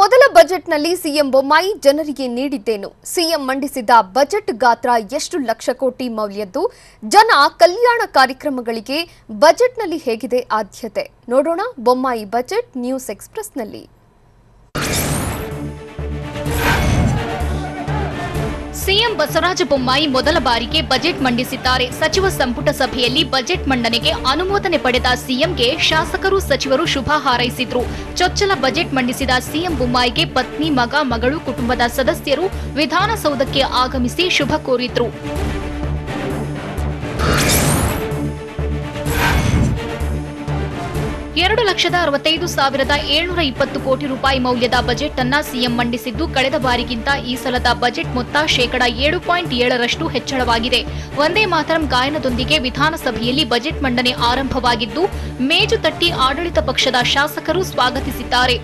ಮೊದಲ ಬಜೆಟ್ನಲ್ಲಿ ಸಿಎಂ ಬೊಮ್ಮಾಯಿ ಜನರಿಗೆ ನೀಡಿದ್ದೇನು? ಸಿಎಂ ಮಂಡಿಸಿದ ಬಜೆಟ್ ಗಾತ್ರ ಎಷ್ಟು ಲಕ್ಷ ಕೋಟಿ ಮೌಲ್ಯದ್ದು? ಜನ ಕಲ್ಯಾಣ ಕಾರ್ಯಕ್ರಮಗಳಿಗೆ ಬಜೆಟ್ನಲ್ಲಿ ಹೇಗಿದೆ ಆದ್ಯತೆ? ನೋಡೋಣ ಬೊಮ್ಮಾಯಿ ಬಜೆಟ್ ನ್ಯೂಸ್ ಎಕ್ಸ್‌ಪ್ರೆಸ್‌ನಲ್ಲಿ. ಸಿಎಂ ಬಸವರಾಜ ಬೊಮ್ಮಾಯಿ ಮೊದಲ ಬಾರಿಗೆ ಬಜೆಟ್ ಮಂಡಿಸಿದ್ದಾರೆ. ಸಚಿವ ಸಂಪುಟ ಸಭೆಯಲ್ಲಿ ಬಜೆಟ್ ಮಂಡನೆಗೆ ಅನುಮೋದನೆ ಪಡೆದ ಸಿಎಂಗೆ ಶಾಸಕರು ಸಚಿವರು ಶುಭ ಹಾರೈಸಿದ್ರು. ಚೊಚ್ಚಲ ಬಜೆಟ್ ಮಂಡಿಸಿದ ಸಿಎಂ ಬೊಮ್ಮಾಯಿಗೆ ಪತ್ನಿ, ಮಗ, ಮಗಳು, ಕುಟುಂಬದ ಸದಸ್ಯರು ವಿಧಾನಸೌಧಕ್ಕೆ ಆಗಮಿಸಿ ಶುಭ ಕೋರಿದ್ರು. 2,65,720 ಕೋಟಿ ರೂಪಾಯಿ ಮೌಲ್ಯದ ಬಜೆಟ್ ಅನ್ನ ಸಿಎಂ ಮಂಡಿಸಿದ್ದು, ಕಳೆದ ಬಾರಿಗಿಂತ ಈ ಸಲದ ಬಜೆಟ್ ಮೊತ್ತ 7.7% ಹೆಚ್ಚಳವಾಗಿದೆ. ವಂದೇ ಮಾತರಂ ಗಾಯನದೊಂದಿಗೆ ವಿಧಾನಸಭೆಯಲ್ಲಿ ಬಜೆಟ್ ಮಂಡನೆ ಆರಂಭವಾಗಿದ್ದು, ಮೇಜು ತಟ್ಟಿ ಆಡಳಿತ ಪಕ್ಷದ ಶಾಸಕರು ಸ್ವಾಗತಿಸಿದ್ದಾರೆ.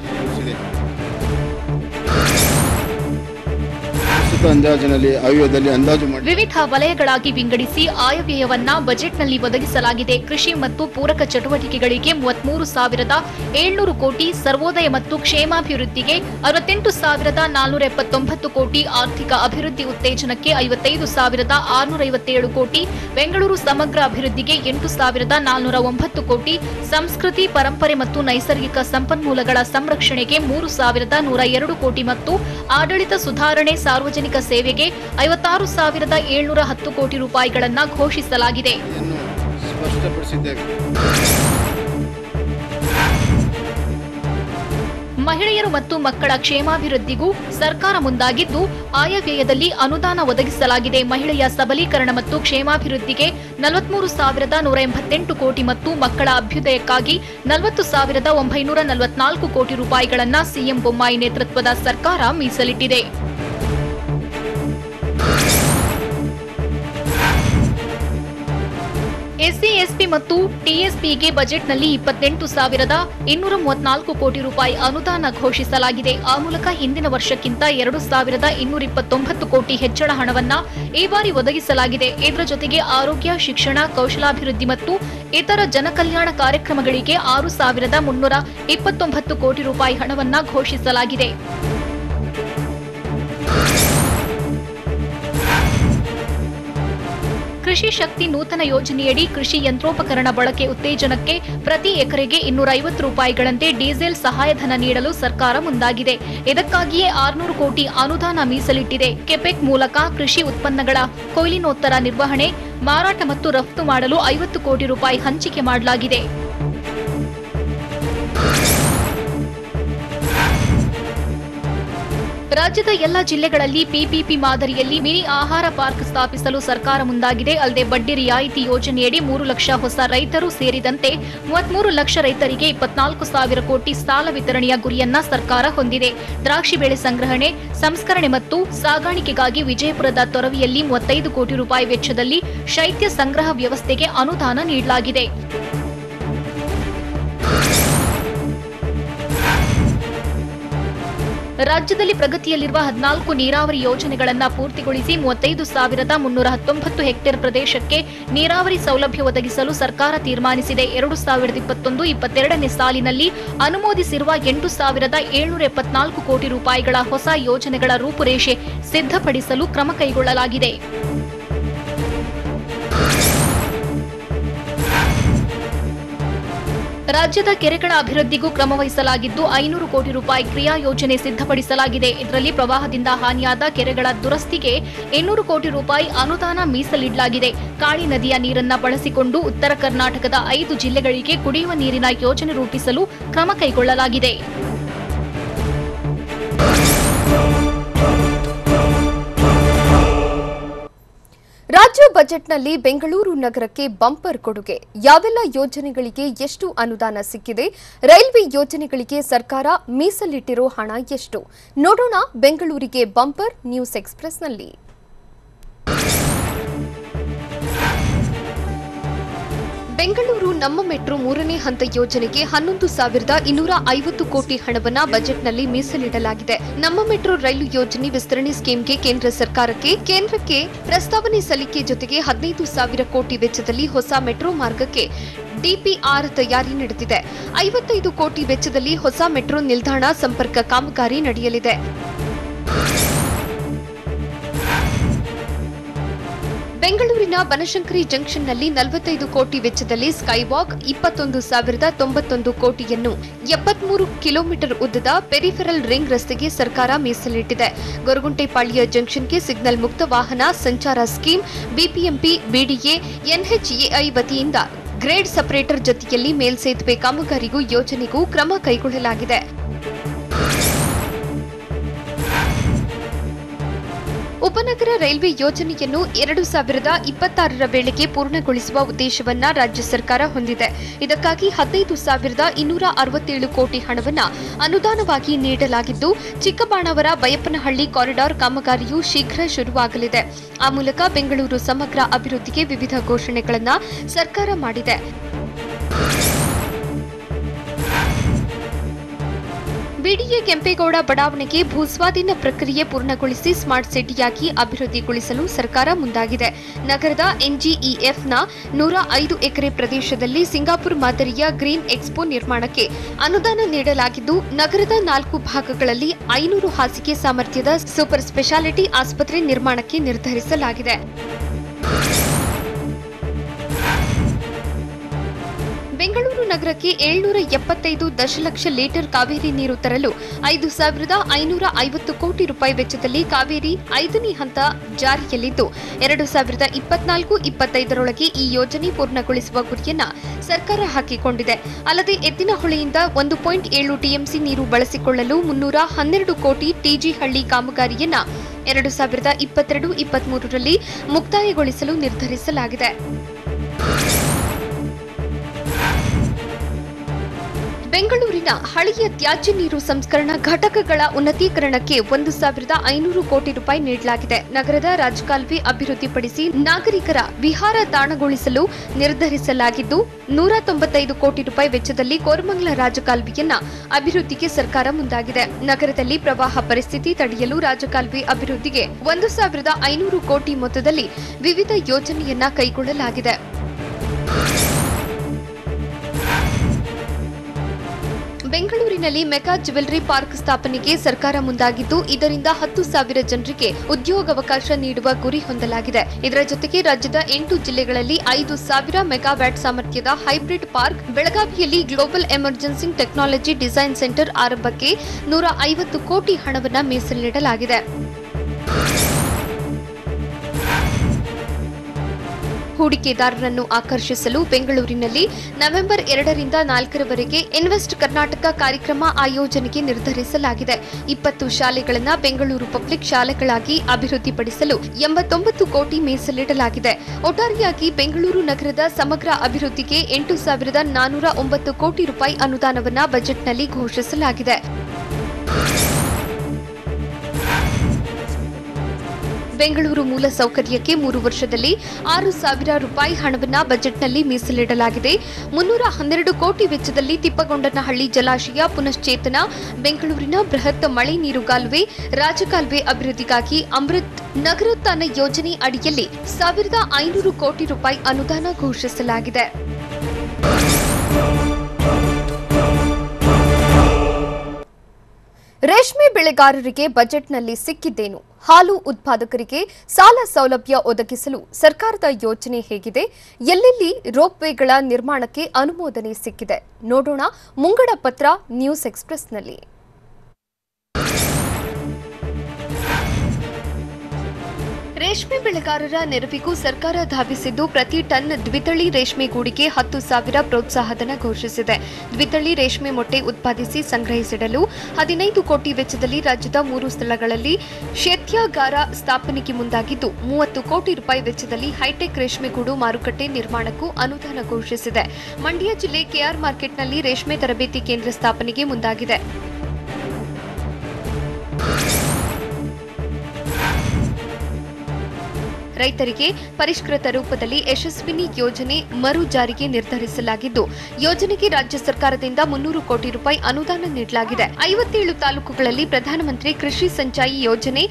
ವಿವಿಧ ವಲಯಗಳಾಗಿ ವಿಂಗಡಿಸಿ ಆಯವ್ಯಯವನ್ನ ಬಜೆಟ್ನಲ್ಲಿ ಒದಗಿಸಲಾಗಿದೆ. ಕೃಷಿ ಮತ್ತು ಪೂರಕ ಚಟುವಟಿಕೆಗಳಿಗೆ 33,700 ಕೋಟಿ, ಸರ್ವೋದಯ ಮತ್ತು ಕ್ಷೇಮಾಭಿವೃದ್ಧಿಗೆ 68,479 ಕೋಟಿ, ಆರ್ಥಿಕ ಅಭಿವೃದ್ಧಿ ಉತ್ತೇಜನಕ್ಕೆ 55,657 ಕೋಟಿ, ಬೆಂಗಳೂರು ಸಮಗ್ರ ಅಭಿವೃದ್ಧಿಗೆ 8,409 ಕೋಟಿ, ಸಂಸ್ಕೃತಿ, ಪರಂಪರೆ ಮತ್ತು ನೈಸರ್ಗಿಕ ಸಂಪನ್ಮೂಲಗಳ ಸಂರಕ್ಷಣೆಗೆ 3,102 ಕೋಟಿ ಮತ್ತು ಆಡಳಿತ ಸುಧಾರಣೆ, ಸಾರ್ವಜನಿಕ ಸೇವೆಗೆ 56,710 ಕೋಟಿ ರೂಪಾಯಿಗಳನ್ನು ಘೋಷಿಸಲಾಗಿದೆ. ಮಹಿಳೆಯರು ಮತ್ತು ಮಕ್ಕಳ ಕ್ಷೇಮಾಭಿವೃದ್ಧಿಗೂ ಸರ್ಕಾರ ಮುಂದಾಗಿದ್ದು, ಆಯವ್ಯಯದಲ್ಲಿ ಅನುದಾನ ಒದಗಿಸಲಾಗಿದೆ. ಮಹಿಳೆಯ ಸಬಲೀಕರಣ ಮತ್ತು ಕ್ಷೇಮಾಭಿವೃದ್ಧಿಗೆ 43,188 ಕೋಟಿ ಮತ್ತು ಮಕ್ಕಳ ಅಭ್ಯುದಯಕ್ಕಾಗಿ 40,944 ಕೋಟಿ ರೂಪಾಯಿಗಳನ್ನು ಸಿಎಂ ಬೊಮ್ಮಾಯಿ ನೇತೃತ್ವದ ಸರ್ಕಾರ ಮೀಸಲಿಟ್ಟಿದೆ. ಎಸ್ಸಿ, ಎಸ್ಪಿ ಮತ್ತು ಟಿಎಸ್ಪಿಗೆ ಬಜೆಟ್ನಲ್ಲಿ 28,234 ಕೋಟಿ ರೂಪಾಯಿ ಅನುದಾನ ಘೋಷಿಸಲಾಗಿದೆ. ಆ ಮೂಲಕ ಹಿಂದಿನ ವರ್ಷಕ್ಕಿಂತ 2,229 ಕೋಟಿ ಹೆಚ್ಚಳ ಹಣವನ್ನ ಈ ಬಾರಿ ಒದಗಿಸಲಾಗಿದೆ. ಇದರ ಜೊತೆಗೆ ಆರೋಗ್ಯ, ಶಿಕ್ಷಣ, ಕೌಶಲಾಭಿವೃದ್ಧಿ ಮತ್ತು ಇತರ ಜನಕಲ್ಯಾಣ ಕಾರ್ಯಕ್ರಮಗಳಿಗೆ 6,329 ಕೋಟಿ ರೂಪಾಯಿ ಹಣವನ್ನ ಘೋಷಿಸಲಾಗಿದೆ. ಕೃಷಿ ಶಕ್ತಿ ನೂತನ ಯೋಜನೆಯಡಿ ಕೃಷಿ ಯಂತ್ರೋಪಕರಣ ಬಳಕೆ ಉತ್ತೇಜನಕ್ಕೆ ಪ್ರತಿ ಎಕರೆಗೆ 250 ರೂಪಾಯಿಗಳಂತೆ ಡೀಸೆಲ್ ಸಹಾಯಧನ ನೀಡಲು ಸರ್ಕಾರ ಮುಂದಾಗಿದೆ. ಇದಕ್ಕಾಗಿಯೇ 600 ಕೋಟಿ ಅನುದಾನ ಮೀಸಲಿಟ್ಟಿದೆ. ಕೆಪೆಕ್ ಮೂಲಕ ಕೃಷಿ ಉತ್ಪನ್ನಗಳ ಕೊಯ್ಲಿನೋತ್ತರ ನಿರ್ವಹಣೆ, ಮಾರಾಟ ಮತ್ತು ರಫ್ತು ಮಾಡಲು 50 ಕೋಟಿ ರೂಪಾಯಿ ಹಂಚಿಕೆ ಮಾಡಲಾಗಿದೆ. ರಾಜ್ಯದ ಎಲ್ಲ ಜಿಲ್ಲೆಗಳಲ್ಲಿ ಪಿಪಿಪಿ ಮಾದರಿಯಲ್ಲಿ ಮಿನಿ ಆಹಾರ ಪಾರ್ಕ್ ಸ್ಥಾಪಿಸಲು ಸರ್ಕಾರ ಮುಂದಾಗಿದೆ. ಅಲ್ಲದೆ ಬಡ್ಡಿ ರಿಯಾಯಿತಿ ಯೋಜನೆಯಡಿ 3 ಲಕ್ಷ ಹೊಸ ರೈತರು ಸೇರಿದಂತೆ 33 ಲಕ್ಷ ರೈತರಿಗೆ 24,000 ಕೋಟಿ ಸಾಲ ವಿತರಣೆಯ ಗುರಿಯನ್ನ ಸರ್ಕಾರ ಹೊಂದಿದೆ. ದ್ರಾಕ್ಷಿ ಬೆಳೆ ಸಂಗ್ರಹಣೆ, ಸಂಸ್ಕರಣೆ ಮತ್ತು ಸಾಗಾಣಿಕೆಗಾಗಿ ವಿಜಯಪುರದ ತೊರವಿಯಲ್ಲಿ 35 ಕೋಟಿ ರೂಪಾಯಿ ವೆಚ್ಚದಲ್ಲಿ ಶೈತ್ಯ ಸಂಗ್ರಹ ವ್ಯವಸ್ಥೆಗೆ ಅನುದಾನ ನೀಡಲಾಗಿದೆ. ರಾಜ್ಯದಲ್ಲಿ ಪ್ರಗತಿಯಲ್ಲಿರುವ 14 ನೀರಾವರಿ ಯೋಜನೆಗಳನ್ನು ಪೂರ್ತಿಗೊಳಿಸಿ 35,319 ಹೆಕ್ಟೇರ್ ಪ್ರದೇಶಕ್ಕೆ ನೀರಾವರಿ ಸೌಲಭ್ಯ ಒದಗಿಸಲು ಸರ್ಕಾರ ತೀರ್ಮಾನಿಸಿದೆ. 2021-22ನೇ ಸಾಲಿನಲ್ಲಿ ಅನುಮೋದಿಸಿರುವ 8,774 ಕೋಟಿ ರೂಪಾಯಿಗಳ ಹೊಸ ಯೋಜನೆಗಳ ರೂಪುರೇಷೆ ಸಿದ್ಧಪಡಿಸಲು ಕ್ರಮ ಕೈಗೊಳ್ಳಲಾಗಿದೆ. ರಾಜ್ಯದ ಕೆರೆಗಳ ಅಭಿವೃದ್ಧಿಗೂ ಕ್ರಮ ವಹಿಸಲಾಗಿದ್ದು 500 ಕೋಟಿ ರೂಪಾಯಿ ಕ್ರಿಯಾ ಯೋಜನೆ ಸಿದ್ಧಪಡಿಸಲಾಗಿದೆ. ಇದರಲ್ಲಿ ಪ್ರವಾಹದಿಂದ ಹಾನಿಯಾದ ಕೆರೆಗಳ ದುರಸ್ತಿಗೆ 200 ಕೋಟಿ ರೂಪಾಯಿ ಅನುದಾನ ಮೀಸಲಿಡಲಾಗಿದೆ. ಕಾಳಿ ನದಿಯ ನೀರನ್ನ ಬಳಸಿಕೊಂಡು ಉತ್ತರ ಕರ್ನಾಟಕದ 5 ಜಿಲ್ಲೆಗಳಿಗೆ ಕುಡಿಯುವ ನೀರಿನ ಯೋಜನೆ ರೂಪಿಸಲು ಕ್ರಮ ಕೈಗೊಳ್ಳಲಾಗಿದೆ. ರಾಜ್ಯ ಬಜೆಟ್ನಲ್ಲಿ ಬೆಂಗಳೂರು ನಗರಕ್ಕೆ ಬಂಪರ್ ಕೊಡುಗೆ. ಯಾವೆಲ್ಲ ಯೋಜನೆಗಳಿಗೆ ಎಷ್ಟು ಅನುದಾನ ಸಿಕ್ಕಿದೆ? ರೈಲ್ವೆ ಯೋಜನೆಗಳಿಗೆ ಸರ್ಕಾರ ಮೀಸಲಿಟ್ಟಿರೋ ಹಣ ಎಷ್ಟು? ನೋಡೋಣ ಬೆಂಗಳೂರಿಗೆ ಬಂಪರ್ ನ್ಯೂಸ್ ಬೆಂಗಳೂರು ನಮ್ಮ ಮೆಟ್ರೋ 3ನೇ ಹಂತ ಯೋಜನೆಗೆ 11,250 ಕೋಟಿ ಹಣವನ್ನು ಬಜೆಟ್ನಲ್ಲಿ ಮೀಸಲಿಡಲಾಗಿದೆ. ನಮ್ಮ ಮೆಟ್ರೋ ರೈಲು ಯೋಜನೆ ವಿಸ್ತರಣೆ ಸ್ಕೀಮ್ಗೆ ಕೇಂದ್ರಕ್ಕೆ ಪ್ರಸ್ತಾವನೆ ಸಲ್ಲಿಕೆ ಜೊತೆಗೆ 15,000 ಕೋಟಿ ವೆಚ್ಚದಲ್ಲಿ ಹೊಸ ಮೆಟ್ರೋ ಮಾರ್ಗಕ್ಕೆ ಡಿಪಿಆರ್ ತಯಾರಿ ನಡೆದಿದೆ. 55 ಕೋಟಿ ವೆಚ್ಚದಲ್ಲಿ ಹೊಸ ಮೆಟ್ರೋ ನಿಲ್ದಾಣ ಸಂಪರ್ಕ ಕಾಮಗಾರಿ ನಡೆಯಲಿದೆ. ಬೆಂಗಳೂರಿನ ಬನಶಂಕರಿ ಜಂಕ್ಷನ್ನಲ್ಲಿ 45 ಕೋಟಿ ವೆಚ್ಚದಲ್ಲಿ ಸ್ಕೈವಾಕ್, 21,091 ಕೋಟಿಯನ್ನು 73 ಕಿಲೋಮೀಟರ್ ಉದ್ದದ ಪೆರಿಫೆರಲ್ ರಿಂಗ್ ರಸ್ತೆಗೆ ಸರ್ಕಾರ ಮೀಸಲಿಟ್ಟಿದೆ. ಗೊರಗುಂಟೆಪಾಳ್ಯ ಜಂಕ್ಷನ್ಗೆ ಸಿಗ್ನಲ್ ಮುಕ್ತ ವಾಹನ ಸಂಚಾರ ಸ್ಕೀಮ್, ಬಿಬಿಎಂಪಿ, ಬಿಡಿಎ, ಎನ್ಎಚ್ಎಐ ವತಿಯಿಂದ ಗ್ರೇಡ್ ಸಪರೇಟರ್ ಜೊತೆಯಲ್ಲಿ ಮೇಲ್ಸೇತುವೆ ಕಾಮಗಾರಿಗೂ ಯೋಜನೆಗೂ ಕ್ರಮ ಕೈಗೊಳ್ಳಲಾಗಿದೆ. ಉಪನಗರ ರೈಲ್ವೆ ಯೋಜನೆಯನ್ನು 2026ರ ವೇಳೆಗೆ ಪೂರ್ಣಗೊಳಿಸುವ ಉದ್ದೇಶವನ್ನ ರಾಜ್ಯ ಸರ್ಕಾರ ಹೊಂದಿದೆ. ಇದಕ್ಕಾಗಿ 15,267 ಕೋಟಿ ಹಣವನ್ನು ಅನುದಾನವಾಗಿ ನೀಡಲಾಗಿದ್ದು, ಚಿಕ್ಕಬಾಣಾವರ ಬೈಯಪ್ಪನಹಳ್ಳಿ ಕಾರಿಡಾರ್ ಕಾಮಗಾರಿಯು ಶೀಘ್ರ ಶುರುವಾಗಲಿದೆ. ಆ ಮೂಲಕ ಬೆಂಗಳೂರು ಸಮಗ್ರ ಅಭಿವೃದ್ಧಿಗೆ ವಿವಿಧ ಘೋಷಣೆಗಳನ್ನು ಸರ್ಕಾರ ಮಾಡಿದೆ. ಬಿಡಿಎ ಕೆಂಪೇಗೌಡ ಬಡಾವಣೆಗೆ ಭೂಸ್ವಾಧೀನ ಪ್ರಕ್ರಿಯೆ ಪೂರ್ಣಗೊಳಿಸಿ ಸ್ಮಾರ್ಟ್ ಸಿಟಿಯಾಗಿ ಅಭಿವೃದ್ಧಿಗೊಳಿಸಲು ಸರ್ಕಾರ ಮುಂದಾಗಿದೆ. ನಗರದ ಎನ್ಜಿಇಎಫ್ನ 105 ಎಕರೆ ಪ್ರದೇಶದಲ್ಲಿ ಸಿಂಗಾಪುರ್ ಮಾದರಿಯ ಗ್ರೀನ್ ಎಕ್ಸ್ಪೋ ನಿರ್ಮಾಣಕ್ಕೆ ಅನುದಾನ ನೀಡಲಾಗಿದ್ದು, ನಗರದ 4 ಭಾಗಗಳಲ್ಲಿ 500 ಹಾಸಿಗೆ ಸಾಮರ್ಥ್ಯದ ಸೂಪರ್ ಸ್ಪೆಷಾಲಿಟಿ ಆಸ್ಪತ್ರೆ ನಿರ್ಮಾಣಕ್ಕೆ ನಿರ್ಧರಿಸಲಾಗಿದೆ. ಬೆಂಗಳೂರು ನಗರಕ್ಕೆ 775 ದಶಲಕ್ಷ ಲೀಟರ್ ಕಾವೇರಿ ನೀರು ತರಲು 5,550 ಕೋಟಿ ರೂಪಾಯಿ ವೆಚ್ಚದಲ್ಲಿ ಕಾವೇರಿ 5ನೇ ಹಂತ ಜಾರಿಯಲ್ಲಿದ್ದು, 2024-25ರೊಳಗೆ ಈ ಯೋಜನೆ ಪೂರ್ಣಗೊಳಿಸುವ ಗುರಿಯನ್ನ ಸರ್ಕಾರ ಹಾಕಿಕೊಂಡಿದೆ. ಅಲ್ಲದೆ ಎತ್ತಿನಹೊಳೆಯಿಂದ 1.7 ಟಿಎಂಸಿ ನೀರು ಬಳಸಿಕೊಳ್ಳಲು 312 ಕೋಟಿ ಟಿಜಿ ಹಳ್ಳಿ ಕಾಮಗಾರಿಯನ್ನ 2022-23ರಲ್ಲಿ ಮುಕ್ತಾಯಗೊಳಿಸಲು ನಿರ್ಧರಿಸಲಾಗಿದೆ. ಬೆಂಗಳೂರಿನ ಹಳೆಯ ತ್ಯಾಜ್ಯ ನೀರು ಸಂಸ್ಕರಣಾ ಘಟಕಗಳ ಉನ್ನತೀಕರಣಕ್ಕೆ 1,500 ಕೋಟಿ ರೂಪಾಯಿ ನೀಡಲಾಗಿದೆ. ನಗರದ ರಾಜಕಾಲುವೆ ಅಭಿವೃದ್ಧಿಪಡಿಸಿ ನಾಗರಿಕರ ವಿಹಾರ ತಾಣಗೊಳಿಸಲು ನಿರ್ಧರಿಸಲಾಗಿದ್ದು, 195 ಕೋಟಿ ರೂಪಾಯಿ ವೆಚ್ಚದಲ್ಲಿ ಕೋರಮಂಗಲ ರಾಜಕಾಲುವೆಯನ್ನ ಅಭಿವೃದ್ಧಿಗೆ ಸರ್ಕಾರ ಮುಂದಾಗಿದೆ. ನಗರದಲ್ಲಿ ಪ್ರವಾಹ ಪರಿಸ್ಥಿತಿ ತಡೆಯಲು ರಾಜಕಾಲುವೆ ಅಭಿವೃದ್ಧಿಗೆ 1,500 ಕೋಟಿ ಮೊತ್ತದಲ್ಲಿ ವಿವಿಧ ಯೋಜನೆಯನ್ನ ಕೈಗೊಳ್ಳಲಾಗಿದೆ. ಬೆಂಗಳೂರಿನಲ್ಲಿ ಮೆಗಾ ಜ್ಯುವೆಲರಿ ಪಾರ್ಕ್ ಸ್ಥಾಪನೆಗೆ ಸರ್ಕಾರ ಮುಂದಾಗಿದ್ದು, ಇದರಿಂದ 10,000 ಜನರಿಗೆ ಉದ್ಯೋಗಾವಕಾಶ ನೀಡುವ ಗುರಿ ಹೊಂದಲಾಗಿದೆ. ಇದರ ಜೊತೆಗೆ ರಾಜ್ಯದ 8 ಜಿಲ್ಲೆಗಳಲ್ಲಿ 5,000 ಮೆಗಾವ್ಯಾಟ್ ಸಾಮರ್ಥ್ಯದ ಹೈಬ್ರಿಡ್ ಪಾರ್ಕ್, ಬೆಳಗಾವಿಯಲ್ಲಿ global emergency technology design centre ಆರಂಭಕ್ಕೆ 150 ಕೋಟಿ ಹಣವನ್ನು ಮೀಸಲಿಡಲಾಗಿದೆ. ಹೂಡಿಕೆದಾರರನ್ನು ಆಕರ್ಷಿಸಲು ಬೆಂಗಳೂರಿನಲ್ಲಿ ನವೆಂಬರ್ 2ರಿಂದ 4ರವರೆಗೆ ಇನ್ವೆಸ್ಟ್ ಕರ್ನಾಟಕ ಕಾರ್ಯಕ್ರಮ ಆಯೋಜನೆಗೆ ನಿರ್ಧರಿಸಲಾಗಿದೆ. 20 ಶಾಲೆಗಳನ್ನು ಬೆಂಗಳೂರು ಪಬ್ಲಿಕ್ ಶಾಲೆಗಳಾಗಿ ಅಭಿವೃದ್ಧಿಪಡಿಸಲು 89 ಕೋಟಿ ಮೀಸಲಿಡಲಾಗಿದೆ. ಒಟ್ಟಾರೆಯಾಗಿ ಬೆಂಗಳೂರು ನಗರದ ಸಮಗ್ರ ಅಭಿವೃದ್ಧಿಗೆ 8,409 ಕೋಟಿ ರೂಪಾಯಿ ಅನುದಾನವನ್ನು ಬಜೆಟ್ನಲ್ಲಿ ಘೋಷಿಸಲಾಗಿದೆ. ಬೆಂಗಳೂರು ಮೂಲ ಸೌಕರ್ಯಕ್ಕೆ 3 ವರ್ಷದಲ್ಲಿ 6,000 ರೂಪಾಯಿ ಹಣವನ್ನು ಬಜೆಟ್ನಲ್ಲಿ ಮೀಸಲಿಡಲಾಗಿದೆ. 312 ಕೋಟಿ ವೆಚ್ಚದಲ್ಲಿ ತಿಪ್ಪಗೊಂಡನಹಳ್ಳಿ ಜಲಾಶಯ ಪುನಶ್ಚೇತನ, ಬೆಂಗಳೂರಿನ ಬೃಹತ್ ಮಳೆ ನೀರುಗಾಲುವೆ, ರಾಜಕಾಲುವೆ ಅಭಿವೃದ್ಧಿಗಾಗಿ ಅಮೃತ್ ನಗರೋತ್ಥಾನ ಯೋಜನೆ ಅಡಿಯಲ್ಲಿ 1,500 ಕೋಟಿ ರೂಪಾಯಿ ಅನುದಾನ ಘೋಷಿಸಲಾಗಿದೆ. ರೇಷ್ಮೆ ಬೆಳೆಗಾರರಿಗೆ ಬಜೆಟ್ನಲ್ಲಿ ಸಿಕ್ಕಿದ್ದೇನು? ಹಾಲು ಉತ್ಪಾದಕರಿಗೆ ಸಾಲ ಸೌಲಭ್ಯ ಒದಗಿಸಲು ಸರ್ಕಾರದ ಯೋಜನೆ ಹೇಗಿದೆ? ಎಲ್ಲೆಲ್ಲಿ ರೋಪ್ವೇಗಳ ನಿರ್ಮಾಣಕ್ಕೆ ಅನುಮೋದನೆ ಸಿಕ್ಕಿದೆ? ನೋಡೋಣ ಮುಂಗಡ ಪತ್ರ ನ್ಯೂಸ್ ಎಕ್ಸ್‌ಪ್ರೆಸ್‌ನಲ್ಲಿ. ರೇಷ್ಮೆ ಬೆಳೆಗಾರರ ನೆರವಿಗೂ ಸರ್ಕಾರ ಧಾವಿಸಿದ್ದು, ಪ್ರತಿ ಟನ್ ದ್ವಿತಳಿ ರೇಷ್ಮೆ ಗೂಡಿಗೆ 10,000 ಪ್ರೋತ್ಸಾಹಧನ ಘೋಷಿಸಿದೆ. ದ್ವಿತಳಿ ರೇಷ್ಮೆ ಮೊಟ್ಟೆ ಉತ್ಪಾದಿಸಿ ಸಂಗ್ರಹಿಸಿಡಲು 15 ಕೋಟಿ ವೆಚ್ಚದಲ್ಲಿ ರಾಜ್ಯದ 3 ಸ್ಥಳಗಳಲ್ಲಿ ಶೈತ್ಯಾಗಾರ ಸ್ಥಾಪನೆಗೆ ಮುಂದಾಗಿದ್ದು, 30 ಕೋಟಿ ರೂಪಾಯಿ ವೆಚ್ಚದಲ್ಲಿ ಹೈಟೆಕ್ ರೇಷ್ಮೆಗೂಡು ಮಾರುಕಟ್ಟೆ ನಿರ್ಮಾಣಕ್ಕೂ ಅನುದಾನ ಘೋಷಿಸಿದೆ. ಮಂಡ್ಯ ಜಿಲ್ಲೆ ಕೆಆರ್ ಮಾರ್ಕೆಟ್ನಲ್ಲಿ ರೇಷ್ಮೆ ತರಬೇತಿ ಕೇಂದ್ರ ಸ್ಥಾಪನೆಗೆ ಮುಂದಾಗಿದೆ. ರೈತರಿಗೆ ಪರಿಷ್ಕೃತ ರೂಪದಲ್ಲಿ ಯಶಸ್ವಿನಿ ಯೋಜನೆ ಮರು ಜಾರಿಗೆ ನಿರ್ಧರಿಸಲಾಗಿದ್ದು, ಯೋಜನೆಗೆ ರಾಜ್ಯ ಸರ್ಕಾರದಿಂದ 300 ಕೋಟಿ ರೂಪಾಯಿ ಅನುದಾನ ನೀಡಲಾಗಿದೆ. 57 ತಾಲೂಕುಗಳಲ್ಲಿ ಪ್ರಧಾನಮಂತ್ರಿ ಕೃಷಿ ಸಿಂಚಾಯಿ ಯೋಜನೆ,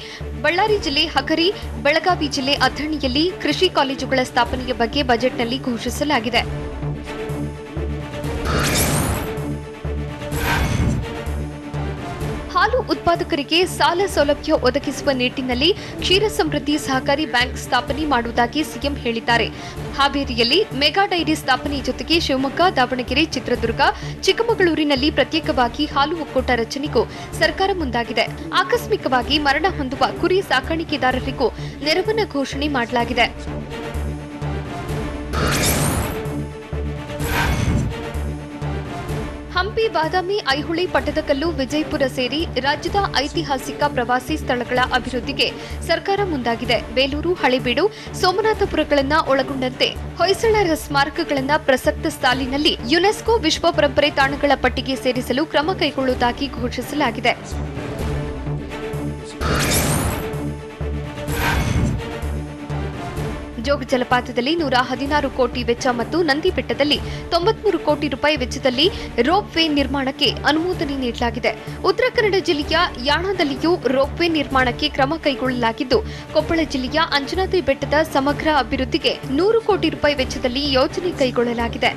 ಬಳ್ಳಾರಿ ಜಿಲ್ಲೆ ಹಗರಿ, ಬೆಳಗಾವಿ ಜಿಲ್ಲೆ ಅಥಣಿಯಲ್ಲಿ ಕೃಷಿ ಕಾಲೇಜುಗಳ ಸ್ಥಾಪನೆಯ ಬಗ್ಗೆ ಬಜೆಟ್ನಲ್ಲಿ ಘೋಷಿಸಲಾಗಿದೆ. ಹಾಲು ಉತ್ಪಾದಕರಿಗೆ ಸಾಲ ಸೌಲಭ್ಯ ಒದಗಿಸುವ ನಿಟ್ಟಿನಲ್ಲಿ ಕ್ಷೀರ ಸಮೃದ್ಧಿ ಸಹಕಾರಿ ಬ್ಯಾಂಕ್ ಸ್ಥಾಪನೆ ಮಾಡುವುದಾಗಿ ಸಿಎಂ ಹೇಳಿದ್ದಾರೆ. ಹಾವೇರಿಯಲ್ಲಿ ಮೆಗಾ ಡೈರಿ ಸ್ಥಾಪನೆ ಜೊತೆಗೆ ಶಿವಮೊಗ್ಗ, ದಾವಣಗೆರೆ, ಚಿತ್ರದುರ್ಗ, ಚಿಕ್ಕಮಗಳೂರಿನಲ್ಲಿ ಪ್ರತ್ಯೇಕವಾಗಿ ಹಾಲು ಒಕ್ಕೂಟ ರಚನೆಗೂ ಸರ್ಕಾರ ಮುಂದಾಗಿದೆ. ಆಕಸ್ಮಿಕವಾಗಿ ಮರಣ ಹೊಂದುವ ಕುರಿ ಸಾಕಾಣಿಕೆದಾರರಿಗೂ ನೆರವನ್ನು ಘೋಷಣೆ ಮಾಡಲಾಗಿದೆ. ಹಂಪಿ, ಬಾದಾಮಿ, ಐಹೊಳೆ, ಪಟ್ಟದಕಲ್ಲು, ವಿಜಯಪುರ ಸೇರಿ ರಾಜ್ಯದ ಐತಿಹಾಸಿಕ ಪ್ರವಾಸಿ ಸ್ಥಳಗಳ ಅಭಿವೃದ್ಧಿಗೆ ಸರ್ಕಾರ ಮುಂದಾಗಿದೆ. ಬೇಲೂರು, ಹಳೇಬೀಡು, ಸೋಮನಾಥಪುರಗಳನ್ನು ಒಳಗೊಂಡಂತೆ ಹೊಯ್ಸಳರ ಸ್ಮಾರಕಗಳನ್ನು ಪ್ರಸಕ್ತ ಸಾಲಿನಲ್ಲಿ ಯುನೆಸ್ಕೋ ವಿಶ್ವ ಪರಂಪರೆ ತಾಣಗಳ ಪಟ್ಟಿಗೆ ಸೇರಿಸಲು ಕ್ರಮ ಕೈಗೊಳ್ಳುವುದಾಗಿ ಘೋಷಿಸಲಾಗಿದೆ. ಜೋಗ ಜಲಪಾತದಲ್ಲಿ 116 ಕೋಟಿ ವೆಚ್ಚ ಮತ್ತು ನಂದಿ ಬೆಟ್ಟದಲ್ಲಿ 93 ಕೋಟಿ ರೂಪಾಯಿ ವೆಚ್ಚದಲ್ಲಿ ರೋಪ್ ವೇ ನಿರ್ಮಾಣಕ್ಕೆ ಅನುಮೋದನೆ ನೀಡಲಾಗಿದೆ. ಉತ್ತರ ಕನ್ನಡ ಜಿಲ್ಲೆಯ ಯಾಣದಲ್ಲಿಯೂ ರೋಪ್ ವೇ ನಿರ್ಮಾಣಕ್ಕೆ ಕ್ರಮ ಕೈಗೊಳ್ಳಲಾಗಿದ್ದು, ಕೊಪ್ಪಳ ಜಿಲ್ಲೆಯ ಅಂಜನಾದ್ರಿ ಬೆಟ್ಟದ ಸಮಗ್ರ ಅಭಿವೃದ್ಧಿಗೆ 100 ಕೋಟಿ ರೂಪಾಯಿ ವೆಚ್ಚದಲ್ಲಿ ಯೋಜನೆ ಕೈಗೊಳ್ಳಲಾಗಿದೆ.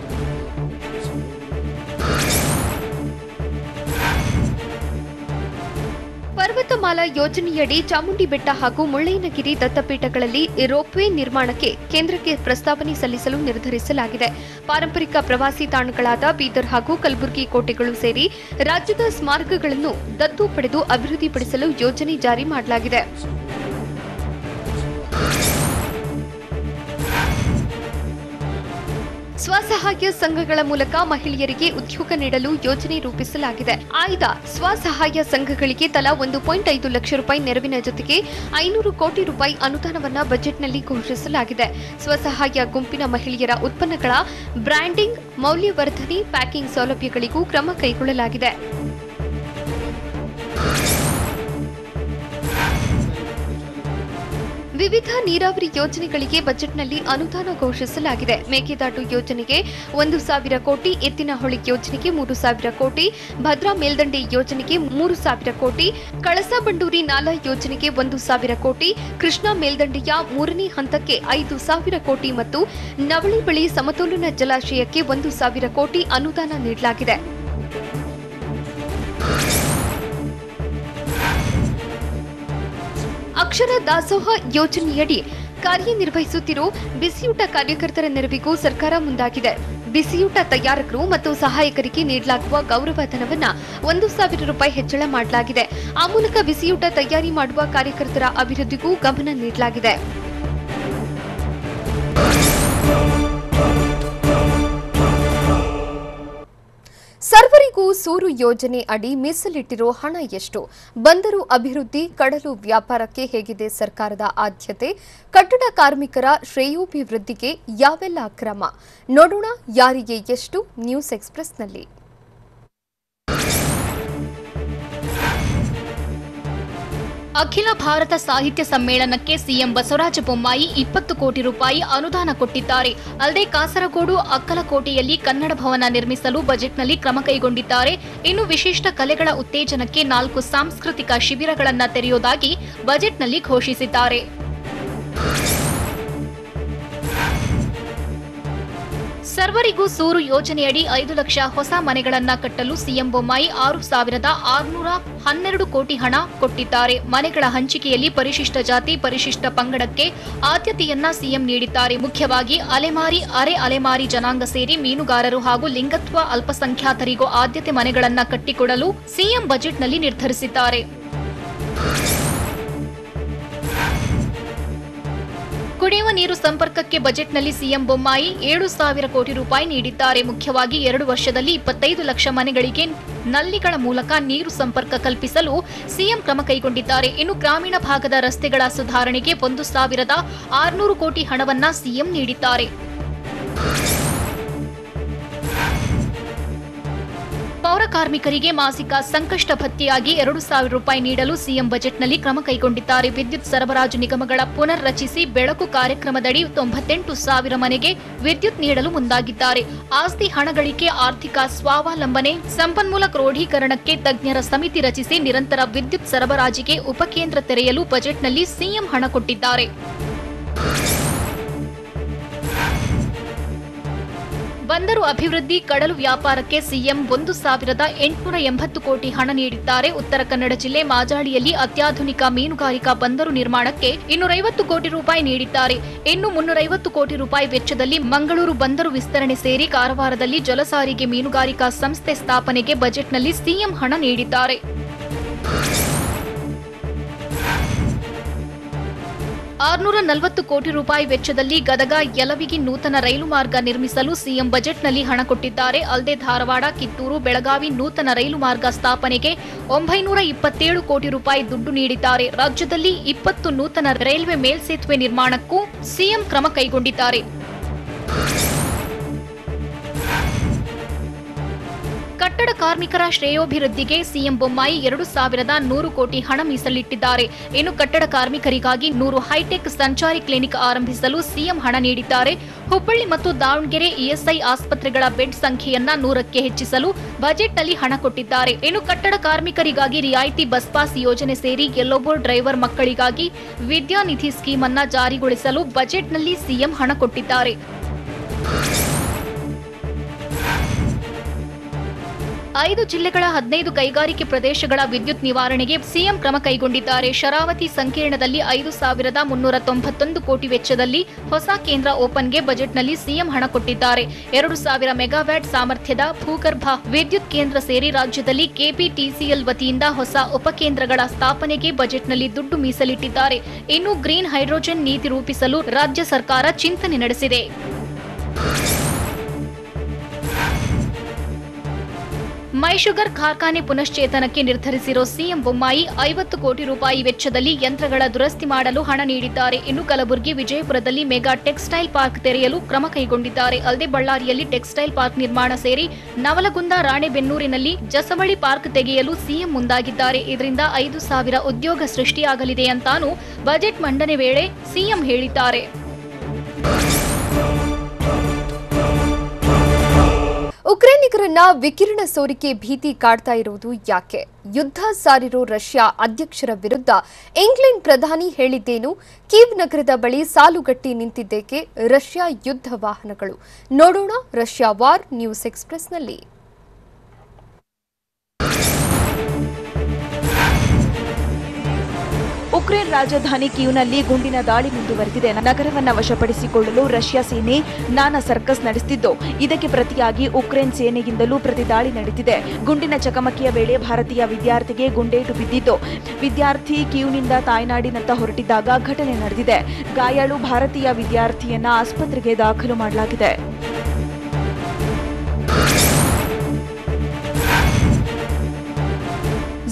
ಪರ್ವತಮಾಲಾ ಯೋಜನೆಯಡಿ ಚಾಮುಂಡಿ ಬೆಟ್ಟ ಹಾಗೂ ಮುಳ್ಳಯ್ಯನಗಿರಿ ದತ್ತಪೀಠಗಳಲ್ಲಿ ರೋಪ್ವೇ ನಿರ್ಮಾಣಕ್ಕೆ ಕೇಂದ್ರಕ್ಕೆ ಪ್ರಸ್ತಾವನೆ ಸಲ್ಲಿಸಲು ನಿರ್ಧರಿಸಲಾಗಿದೆ. ಪಾರಂಪರಿಕ ಪ್ರವಾಸಿ ತಾಣಗಳಾದ ಬೀದರ್ ಹಾಗೂ ಕಲಬುರಗಿ ಕೋಟೆಗಳು ಸೇರಿ ರಾಜ್ಯದ ಸ್ಮಾರಕಗಳನ್ನು ದತ್ತು ಪಡೆದು ಅಭಿವೃದ್ಧಿಪಡಿಸಲು ಯೋಜನೆ ಜಾರಿ ಮಾಡಲಾಗಿದೆ. ಸ್ವಸಹಾಯ ಸಂಘಗಳ ಮೂಲಕ ಮಹಿಳೆಯರಿಗೆ ಉದ್ಯೋಗ ನೀಡಲು ಯೋಜನೆ ರೂಪಿಸಲಾಗಿದೆ. ಆಯ್ದ ಸ್ವಸಹಾಯ ಸಂಘಗಳಿಗೆ ತಲಾ 1.5 ಲಕ್ಷ ರೂಪಾಯಿ ನೆರವಿನ ಜೊತೆಗೆ 500 ಕೋಟಿ ರೂಪಾಯಿ ಅನುದಾನವನ್ನು ಬಜೆಟ್ನಲ್ಲಿ ಘೋಷಿಸಲಾಗಿದೆ. ಸ್ವಸಹಾಯ ಗುಂಪಿನ ಮಹಿಳೆಯರ ಉತ್ಪನ್ನಗಳ ಬ್ರ್ಯಾಂಡಿಂಗ್, ಮೌಲ್ಯವರ್ಧನೆ, ಪ್ಯಾಕಿಂಗ್ ಸೌಲಭ್ಯಗಳಿಗೂ ಕ್ರಮ ಕೈಗೊಳ್ಳಲಾಗಿದೆ. ವಿವಿಧ ನೀರಾವರಿ ಯೋಜನೆಗಳಿಗೆ ಬಜೆಟ್ನಲ್ಲಿ ಅನುದಾನ ಘೋಷಿಸಲಾಗಿದೆ. ಮೇಕೆದಾಟು ಯೋಜನೆಗೆ 1,000 ಕೋಟಿ, ಎತ್ತಿನಹೊಳೆ ಯೋಜನೆಗೆ 3,000 ಕೋಟಿ, ಭದ್ರಾ ಮೇಲ್ದಂಡೆ ಯೋಜನೆಗೆ 3,000 ಕೋಟಿ, ಕಳಸಾ ಬಂಡೂರಿ ನಾಲಾ ಯೋಜನೆಗೆ 1,000 ಕೋಟಿ, ಕೃಷ್ಣಾ ಮೇಲ್ದಂಡೆಯ 3ನೇ ಹಂತಕ್ಕೆ 5,000 ಕೋಟಿ ಮತ್ತು ನವಳಿ ಬಳಿ ಸಮತೋಲನ ಜಲಾಶಯಕ್ಕೆ 1,000 ಕೋಟಿ ಅನುದಾನ ನೀಡಲಾಗಿದೆ. ಅಕ್ಷರ ದಾಸೋಹ ಯೋಜನೆಯಡಿ ಕಾರ್ಯನಿರ್ವಹಿಸುತ್ತಿರುವ ಬಿಸಿಯೂಟ ಕಾರ್ಯಕರ್ತರ ನೆರವಿಗೂ ಸರ್ಕಾರ ಮುಂದಾಗಿದೆ. ಬಿಸಿಯೂಟ ತಯಾರಕರು ಮತ್ತು ಸಹಾಯಕರಿಗೆ ನೀಡಲಾಗುವ ಗೌರವಧನವನ್ನು 1,000 ರೂಪಾಯಿ ಹೆಚ್ಚಳ ಮಾಡಲಾಗಿದೆ. ಆ ಮೂಲಕ ಬಿಸಿಯೂಟ ತಯಾರಿ ಮಾಡುವ ಕಾರ್ಯಕರ್ತರ ಅಭಿವೃದ್ಧಿಗೂ ಗಮನ ನೀಡಲಾಗಿದೆ. ಸರ್ವರಿಗೂ ಸೂರು ಯೋಜನೆ ಅಡಿ ಮೀಸಲಿಟ್ಟಿರೋ ಹಣ ಎಷ್ಟು? ಬಂದರು ಅಭಿವೃದ್ಧಿ, ಕಡಲು ವ್ಯಾಪಾರಕ್ಕೆ ಹೇಗಿದೆ ಸರ್ಕಾರದ ಆದ್ಯತೆ? ಕಟ್ಟಡ ಕಾರ್ಮಿಕರ ಶ್ರೇಯೋಭಿವೃದ್ಧಿಗೆ ಯಾವೆಲ್ಲ ಕ್ರಮ? ನೋಡೋಣ ಯಾರಿಗೆ ಎಷ್ಟು ನ್ಯೂಸ್ ಎಕ್ಸ್‌ಪ್ರೆಸ್‌ನಲ್ಲಿ. ಅಖಿಲ ಭಾರತ ಸಾಹಿತ್ಯ ಸಮ್ಮೇಳನಕ್ಕೆ ಸಿಎಂ ಬಸವರಾಜ ಬೊಮ್ಮಾಯಿ 20 ಕೋಟಿ ರೂಪಾಯಿ ಅನುದಾನ ಕೊಟ್ಟಿದ್ದಾರೆ. ಅಲ್ಲದೆ ಕಾಸರಗೋಡು, ಅಕ್ಕಲಕೋಟೆಯಲ್ಲಿ ಕನ್ನಡ ಭವನ ನಿರ್ಮಿಸಲು ಬಜೆಟ್ನಲ್ಲಿ ಕ್ರಮ ಕೈಗೊಂಡಿದ್ದಾರೆ. ಇನ್ನು ವಿಶಿಷ್ಟ ಕಲೆಗಳ ಉತ್ತೇಜನಕ್ಕೆ 4 ಸಾಂಸ್ಕೃತಿಕ ಶಿಬಿರಗಳನ್ನು ತೆರೆಯುವುದಾಗಿ ಬಜೆಟ್ನಲ್ಲಿ ಘೋಷಿಸಿದ್ದಾರೆ. ಸರ್ವರಿಗೂ ಸೂರು ಯೋಜನೆಯಡಿ 5 ಲಕ್ಷ ಹೊಸ ಮನೆಗಳನ್ನ ಕಟ್ಟಲು ಸಿಎಂ ಬೊಮ್ಮಾಯಿ 6,612 ಕೋಟಿ ಹಣ ಕೊಟ್ಟಿದ್ದಾರೆ. ಮನೆಗಳ ಹಂಚಿಕೆಯಲ್ಲಿ ಪರಿಶಿಷ್ಟ ಜಾತಿ, ಪರಿಶಿಷ್ಟ ಪಂಗಡಕ್ಕೆ ಆದ್ಯತೆಯನ್ನ ಸಿಎಂ ನೀಡಿದ್ದಾರೆ. ಮುಖ್ಯವಾಗಿ ಅಲೆಮಾರಿ, ಅರೆ ಅಲೆಮಾರಿ ಜನಾಂಗ ಸೇರಿ ಮೀನುಗಾರರು ಹಾಗೂ ಲಿಂಗತ್ವ ಅಲ್ಪಸಂಖ್ಯಾತರಿಗೂ ಆದ್ಯತೆ ಮನೆಗಳನ್ನ ಕಟ್ಟಿಕೊಡಲು ಸಿಎಂ ಬಜೆಟ್ನಲ್ಲಿ ನಿರ್ಧರಿಸಿದ್ದಾರೆ. ಕುಡಿಯುವ ನೀರು ಸಂಪರ್ಕಕ್ಕೆ ಬಜೆಟ್ನಲ್ಲಿ ಸಿಎಂ ಬೊಮ್ಮಾಯಿ 7,000 ಕೋಟಿ ರೂಪಾಯಿ ನೀಡಿದ್ದಾರೆ. ಮುಖ್ಯವಾಗಿ 2 ವರ್ಷದಲ್ಲಿ 25 ಲಕ್ಷ ಮನೆಗಳಿಗೆ ನಲ್ಲಿಗಳ ಮೂಲಕ ನೀರು ಸಂಪರ್ಕ ಕಲ್ಪಿಸಲು ಸಿಎಂ ಕ್ರಮ ಕೈಗೊಂಡಿದ್ದಾರೆ. ಇನ್ನು ಗ್ರಾಮೀಣ ಭಾಗದ ರಸ್ತೆಗಳ ಸುಧಾರಣೆಗೆ 1,600 ಕೋಟಿ ಹಣವನ್ನ ಸಿಎಂ ನೀಡಿದ್ದಾರೆ. ಪೌರ ಕಾರ್ಮಿಕರಿಗೆ ಮಾಸಿಕ ಸಂಕಷ್ಟ ಭತ್ಯೆಯಾಗಿ 2,000 ರೂಪಾಯಿ ನೀಡಲು ಸಿಎಂ ಬಜೆಟ್ನಲ್ಲಿ ಕ್ರಮ ಕೈಗೊಂಡಿದ್ದಾರೆ. ವಿದ್ಯುತ್ ಸರಬರಾಜು ನಿಗಮಗಳ ಪುನರ್ ರಚಿಸಿ ಬೆಳಕು ಕಾರ್ಯಕ್ರಮದಡಿ 98,000 ಮನೆಗೆ ವಿದ್ಯುತ್ ನೀಡಲು ಮುಂದಾಗಿದ್ದಾರೆ. ಆಸ್ತಿ ಹಣ ಗಳಿಕೆ, ಆರ್ಥಿಕ ಸ್ವಾವಲಂಬನೆ, ಸಂಪನ್ಮೂಲ ಕ್ರೋಢೀಕರಣಕ್ಕೆ ತಜ್ಞರ ಸಮಿತಿ ರಚಿಸಿ ನಿರಂತರ ವಿದ್ಯುತ್ ಸರಬರಾಜಿಗೆ ಉಪಕೇಂದ್ರ ತೆರೆಯಲು ಬಜೆಟ್ನಲ್ಲಿ ಸಿಎಂ ಹಣ ಕೊಟ್ಟಿದ್ದಾರೆ. ಬಂದರು ಅಭಿವೃದ್ಧಿ, ಕಡಲು ವ್ಯಾಪಾರಕ್ಕೆ ಸಿಎಂ 1,880 ಕೋಟಿ ಹಣ ನೀಡಿದ್ದಾರೆ. ಉತ್ತರ ಕನ್ನಡ ಜಿಲ್ಲೆ ಮಾಜಾಳಿಯಲ್ಲಿ ಅತ್ಯಾಧುನಿಕ ಮೀನುಗಾರಿಕಾ ಬಂದರು ನಿರ್ಮಾಣಕ್ಕೆ 250 ಕೋಟಿ ರೂಪಾಯಿ ನೀಡಿದ್ದಾರೆ. ಇನ್ನು 350 ಕೋಟಿ ರೂಪಾಯಿ ವೆಚ್ಚದಲ್ಲಿ ಮಂಗಳೂರು ಬಂದರು ವಿಸ್ತರಣೆ ಸೇರಿ ಕಾರವಾರದಲ್ಲಿ ಜಲಸಾರಿಗೆ ಮೀನುಗಾರಿಕಾ ಸಂಸ್ಥೆ ಸ್ಥಾಪನೆಗೆ ಬಜೆಟ್ನಲ್ಲಿ ಸಿಎಂ ಹಣ ನೀಡಿದ್ದಾರೆ. 640 ಕೋಟಿ ರೂಪಾಯಿ ವೆಚ್ಚದಲ್ಲಿ ಗದಗ ಯಲವಿಗಿ ನೂತನ ರೈಲು ಮಾರ್ಗ ನಿರ್ಮಿಸಲು ಸಿಎಂ ಬಜೆಟ್ನಲ್ಲಿ ಹಣ ಕೊಟ್ಟಿದ್ದಾರೆ. ಅಲ್ಲದೆ ಧಾರವಾಡ, ಕಿತ್ತೂರು, ಬೆಳಗಾವಿ ನೂತನ ರೈಲು ಮಾರ್ಗ ಸ್ಥಾಪನೆಗೆ 927 ಕೋಟಿ ರೂಪಾಯಿ ದುಡ್ಡು ನೀಡಿದ್ದಾರೆ. ರಾಜ್ಯದಲ್ಲಿ 20 ನೂತನ ರೈಲ್ವೆ ಮೇಲ್ಸೇತುವೆ ನಿರ್ಮಾಣಕ್ಕೂ ಸಿಎಂ ಕ್ರಮ ಕೈಗೊಂಡಿದ್ದಾರೆ. ಕಟ್ಟಡ ಕಾರ್ಮಿಕರ ಶ್ರೇಯೋಭಿವೃದ್ಧಿಗೆ ಸಿಎಂ ಬೊಮ್ಮಾಯಿ 2,100 ಕೋಟಿ ಹಣ ಮೀಸಲಿಟ್ಟಿದ್ದಾರೆ. ಇನ್ನು ಕಟ್ಟಡ ಕಾರ್ಮಿಕರಿಗಾಗಿ 100 ಹೈಟೆಕ್ ಸಂಚಾರಿ ಕ್ಲಿನಿಕ್ ಆರಂಭಿಸಲು ಸಿಎಂ ಹಣ ನೀಡಿದ್ದಾರೆ. ಹುಬ್ಬಳ್ಳಿ ಮತ್ತು ದಾವಣಗೆರೆ ಇಎಸ್ಐ ಆಸ್ಪತ್ರೆಗಳ ಬೆಡ್ ಸಂಖ್ಯೆಯನ್ನ 100ಕ್ಕೆ ಹೆಚ್ಚಿಸಲು ಬಜೆಟ್ನಲ್ಲಿ ಹಣ ಕೊಟ್ಟಿದ್ದಾರೆ. ಇನ್ನು ಕಟ್ಟಡ ಕಾರ್ಮಿಕರಿಗಾಗಿ ರಿಯಾಯಿತಿ ಬಸ್ ಪಾಸ್ ಯೋಜನೆ ಸೇರಿ ಯೆಲ್ಲೋ ಡ್ರೈವರ್ ಮಕ್ಕಳಿಗಾಗಿ ವಿದ್ಯಾನಿಧಿ ಸ್ಕೀಮ್ ಅನ್ನ ಜಾರಿಗೊಳಿಸಲು ಬಜೆಟ್ನಲ್ಲಿ ಸಿಎಂ ಹಣ ಕೊಟ್ಟಿದ್ದಾರೆ. 5 ಜಿಲ್ಲೆಗಳ 15 ಕೈಗಾರಿಕೆ ಪ್ರದೇಶಗಳ ವಿದ್ಯುತ್ ನಿವಾರಣೆಗೆ ಸಿಎಂ ಕ್ರಮ ಕೈಗೊಂಡಿದ್ದಾರೆ. ಶರಾವತಿ ಸಂಕೀರ್ಣದಲ್ಲಿ 5,391 ಕೋಟಿ ವೆಚ್ಚದಲ್ಲಿ ಹೊಸ ಕೇಂದ್ರ ಓಪನ್ಗೆ ಬಜೆಟ್ನಲ್ಲಿ ಸಿಎಂ ಹಣ ಕೊಟ್ಟಿದ್ದಾರೆ. 2,000 ಮೆಗಾವ್ಯಾಟ್ ಸಾಮರ್ಥ್ಯದ ಭೂಗರ್ಭ ವಿದ್ಯುತ್ ಕೇಂದ್ರ ಸೇರಿ ರಾಜ್ಯದಲ್ಲಿ ಕೆಪಿಟಿಸಿಎಲ್ ವತಿಯಿಂದ ಹೊಸ ಉಪಕೇಂದ್ರಗಳ ಸ್ಥಾಪನೆಗೆ ಬಜೆಟ್ನಲ್ಲಿ ದುಡ್ಡು ಮೀಸಲಿಟ್ಟಿದ್ದಾರೆ. ಇನ್ನು ಗ್ರೀನ್ ಹೈಡ್ರೋಜನ್ ನೀತಿ ರೂಪಿಸಲು ರಾಜ್ಯ ಸರ್ಕಾರ ಚಿಂತನೆ ನಡೆಸಿದೆ. ಮೈಶುಗರ್ ಕಾರ್ಖಾನೆ ಪುನಶ್ಚೇತನಕ್ಕೆ ನಿರ್ಧರಿಸಿರೋ ಸಿಎಂ ಬೊಮ್ಮಾಯಿ 50 ಕೋಟಿ ರೂಪಾಯಿ ವೆಚ್ಚದಲ್ಲಿ ಯಂತ್ರಗಳ ದುರಸ್ತಿ ಮಾಡಲು ಹಣ ನೀಡಿದ್ದಾರೆ. ಇನ್ನು ಕಲಬುರಗಿ, ವಿಜಯಪುರದಲ್ಲಿ ಮೆಗಾ ಟೆಕ್ಸ್ಟೈಲ್ ಪಾರ್ಕ್ ತೆರೆಯಲು ಕ್ರಮ ಕೈಗೊಂಡಿದ್ದಾರೆ. ಅಲ್ಲದೆ ಬಳ್ಳಾರಿಯಲ್ಲಿ ಟೆಕ್ಸ್ಟೈಲ್ ಪಾರ್ಕ್ ನಿರ್ಮಾಣ ಸೇರಿ ನವಲಗುಂದ, ರಾಣೆಬೆನ್ನೂರಿನಲ್ಲಿ ಜಸವಳಿ ಪಾರ್ಕ್ ತೆಗೆಯಲು ಸಿಎಂ ಮುಂದಾಗಿದ್ದಾರೆ. ಇದರಿಂದ 5,000 ಉದ್ಯೋಗ ಸೃಷ್ಟಿಯಾಗಲಿದೆ ಅಂತಾನೂ ಬಜೆಟ್ ಮಂಡನೆ ವೇಳೆ ಸಿಎಂ ಹೇಳಿದ್ದಾರೆ. ಉಕ್ರೇನಿಗರನ್ನ ವಿಕಿರಣ ಸೋರಿಕೆ ಭೀತಿ ಕಾಡ್ತಾ ಇರುವುದು ಯಾಕೆ? ಯುದ್ಧ ಸಾರಿರೋ ರಷ್ಯಾ ಅಧ್ಯಕ್ಷರ ವಿರುದ್ಧ ಇಂಗ್ಲೆಂಡ್ ಪ್ರಧಾನಿ ಹೇಳಿದ್ದೇನು? ಕೀವ್ ನಗರದ ಬಳಿ ಸಾಲುಗಟ್ಟಿ ನಿಂತಿದ್ದೇಕೆ ರಷ್ಯಾ ಯುದ್ಧ ವಾಹನಗಳು? ನೋಡೋಣ ರಷ್ಯಾ ವಾರ್ ನ್ಯೂಸ್ ಎಕ್ಸ್‌ಪ್ರೆಸ್‌ನಲ್ಲಿ. ಉಕ್ರೇನ್ ರಾಜಧಾನಿ ಕೀವ್ನಲ್ಲಿ ಗುಂಡಿನ ದಾಳಿ ಮುಂದುವರೆದಿದೆ. ನಗರವನ್ನು ವಶಪಡಿಸಿಕೊಳ್ಳಲು ರಷ್ಯಾ ಸೇನೆ ನಾನಾ ಸರ್ಕಸ್ ನಡೆಸುತ್ತಿದ್ದು, ಇದಕ್ಕೆ ಪ್ರತಿಯಾಗಿ ಉಕ್ರೇನ್ ಸೇನೆಯಿಂದಲೂ ಪ್ರತಿದಾಳಿ ನಡೆದಿದೆ. ಗುಂಡಿನ ಚಕಮಕಿಯ ವೇಳೆ ಭಾರತೀಯ ವಿದ್ಯಾರ್ಥಿಗೆ ಗುಂಡೇಟು ಬಿದ್ದಿದ್ದು, ವಿದ್ಯಾರ್ಥಿ ಕೀವ್ನಿಂದ ತಾಯ್ನಾಡಿನತ್ತ ಹೊರಟಿದ್ದಾಗ ಘಟನೆ ನಡೆದಿದೆ. ಗಾಯಾಳು ಭಾರತೀಯ ವಿದ್ಯಾರ್ಥಿಯನ್ನ ಆಸ್ಪತ್ರೆಗೆ ದಾಖಲು ಮಾಡಲಾಗಿದೆ.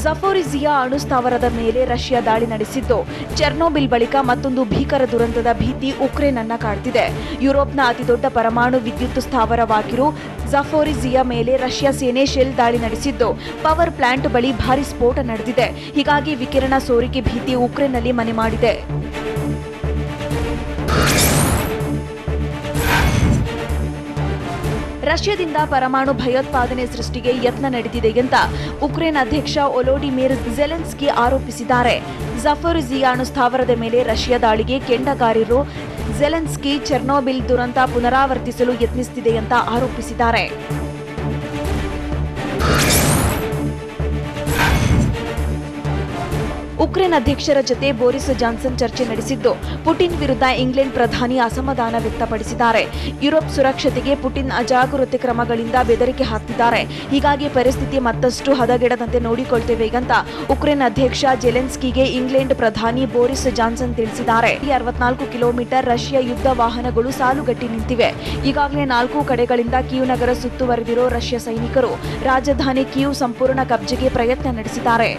ಝಪೋರಿಜಿಯಾ ಅಣು ಸ್ಥಾವರದ ಮೇಲೆ ರಷ್ಯಾ ದಾಳಿ ನಡೆಸಿದ್ದು, ಚೆರ್ನೋಬಿಲ್ ಬಳಿಕ ಮತ್ತೊಂದು ಭೀಕರ ದುರಂತದ ಭೀತಿ ಉಕ್ರೇನ್ ಅನ್ನ ಕಾಡ್ತಿದೆ. ಯುರೋಪ್ನ ಅತಿದೊಡ್ಡ ಪರಮಾಣು ವಿದ್ಯುತ್ ಸ್ಥಾವರವಾಗಿರೋ ಝಪೋರಿಜಿಯಾ ಮೇಲೆ ರಷ್ಯಾ ಸೇನೆ ಶೆಲ್ ದಾಳಿ ನಡೆಸಿದ್ದು, ಪವರ್ ಪ್ಲಾಂಟ್ ಬಳಿ ಭಾರೀ ಸ್ಫೋಟ ನಡೆದಿದೆ. ಹೀಗಾಗಿ ವಿಕಿರಣ ಸೋರಿಕೆ ಭೀತಿ ಉಕ್ರೇನ್ನಲ್ಲಿ ಮನೆ ಮಾಡಿದೆ. ರಷ್ಯಾದಿಂದ ಪರಮಾಣು ಭಯೋತ್ಪಾದನೆ ಸೃಷ್ಟಿಗೆ ಯತ್ನ ನಡೆದಿದೆ ಅಂತ ಉಕ್ರೇನ್ ಅಧ್ಯಕ್ಷ ವೊಲೋಡಿಮಿರ್ ಝೆಲೆನ್ಸ್ಕಿ ಆರೋಪಿಸಿದ್ದಾರೆ. ಝಪೋರಿಜಿಯಾ ಅಣು ಸ್ಥಾವರದ ಮೇಲೆ ರಷ್ಯಾ ದಾಳಿಗೆ ಕೆಂಡಕಾರಿರೋ ಝೆಲೆನ್ಸ್ಕಿ ಚೆರ್ನೋಬಿಲ್ ದುರಂತ ಪುನರಾವರ್ತಿಸಲು ಯತ್ನಿಸುತ್ತಿದೆ ಅಂತ ಆರೋಪಿಸಿದ್ದಾರೆ. ಉಕ್ರೇನ್ ಅಧ್ಯಕ್ಷರ ಜೊತೆ ಬೋರಿಸ್ ಜಾನ್ಸನ್ ಚರ್ಚೆ ನಡೆಸಿದ್ದು, ಪುಟಿನ್ ವಿರುದ್ಧ ಇಂಗ್ಲೆಂಡ್ ಪ್ರಧಾನಿ ಅಸಮಾಧಾನ ವ್ಯಕ್ತಪಡಿಸಿದ್ದಾರೆ. ಯುರೋಪ್ ಸುರಕ್ಷತೆಗೆ ಪುಟಿನ್ ಅಜಾಗರೂಕತೆ ಕ್ರಮಗಳಿಂದ ಬೆದರಿಕೆ ಹಾಕ್ತಿದ್ದಾರೆ. ಹೀಗಾಗಿ ಪರಿಸ್ಥಿತಿ ಮತ್ತಷ್ಟು ಹದಗೆಡದಂತೆ ನೋಡಿಕೊಳ್ತೇವೆ ಅಂತ ಉಕ್ರೇನ್ ಅಧ್ಯಕ್ಷ ಝೆಲೆನ್ಸ್ಕಿಗೆ ಇಂಗ್ಲೆಂಡ್ ಪ್ರಧಾನಿ ಬೋರಿಸ್ ಜಾನ್ಸನ್ ತಿಳಿಸಿದ್ದಾರೆ. 64 ಕಿಲೋಮೀಟರ್ ರಷ್ಯಾ ಯುದ್ಧ ವಾಹನಗಳು ಸಾಲುಗಟ್ಟಿ ನಿಂತಿವೆ. ಈಗಾಗಲೇ 4 ಕಡೆಗಳಿಂದ ಕೀವ್ ನಗರ ಸುತ್ತುವರೆದಿರೋ ರಷ್ಯಾ ಸೈನಿಕರು ರಾಜಧಾನಿ ಕೀವ್ ಸಂಪೂರ್ಣ ಕಬ್ಜೆಗೆ ಪ್ರಯತ್ನ ನಡೆಸಿದ್ದಾರೆ.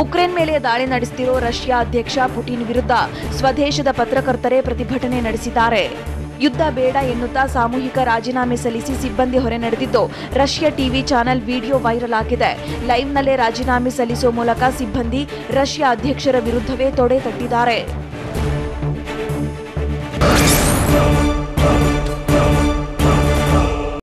ಉಕ್ರೇನ್ ಮೇಲೆ ದಾಳಿ ನಡೆಸುತ್ತಿರೋ ರಷ್ಯಾ ಅಧ್ಯಕ್ಷ ಪುಟಿನ್ ವಿರುದ್ಧ ಸ್ವದೇಶದ ಪತ್ರಕರ್ತರೇ ಪ್ರತಿಭಟನೆ ನಡೆಸಿದ್ದಾರೆ. ಯುದ್ಧ ಬೇಡ ಎನ್ನುತ್ತಾ ಸಾಮೂಹಿಕ ರಾಜೀನಾಮೆ ಸಲ್ಲಿಸಿ ಸಿಬ್ಬಂದಿ ಹೊರೆ ನಡೆದಿದ್ದು Russia TV channel video viral ಆಗಿದೆ. ಲೈವ್ನಲ್ಲೇ ರಾಜೀನಾಮೆ ಸಲ್ಲಿಸುವ ಮೂಲಕ ಸಿಬ್ಬಂದಿ ರಷ್ಯಾ ಅಧ್ಯಕ್ಷರ ವಿರುದ್ಧವೇ ತೊಡೆ ತಟ್ಟಿದ್ದಾರೆ.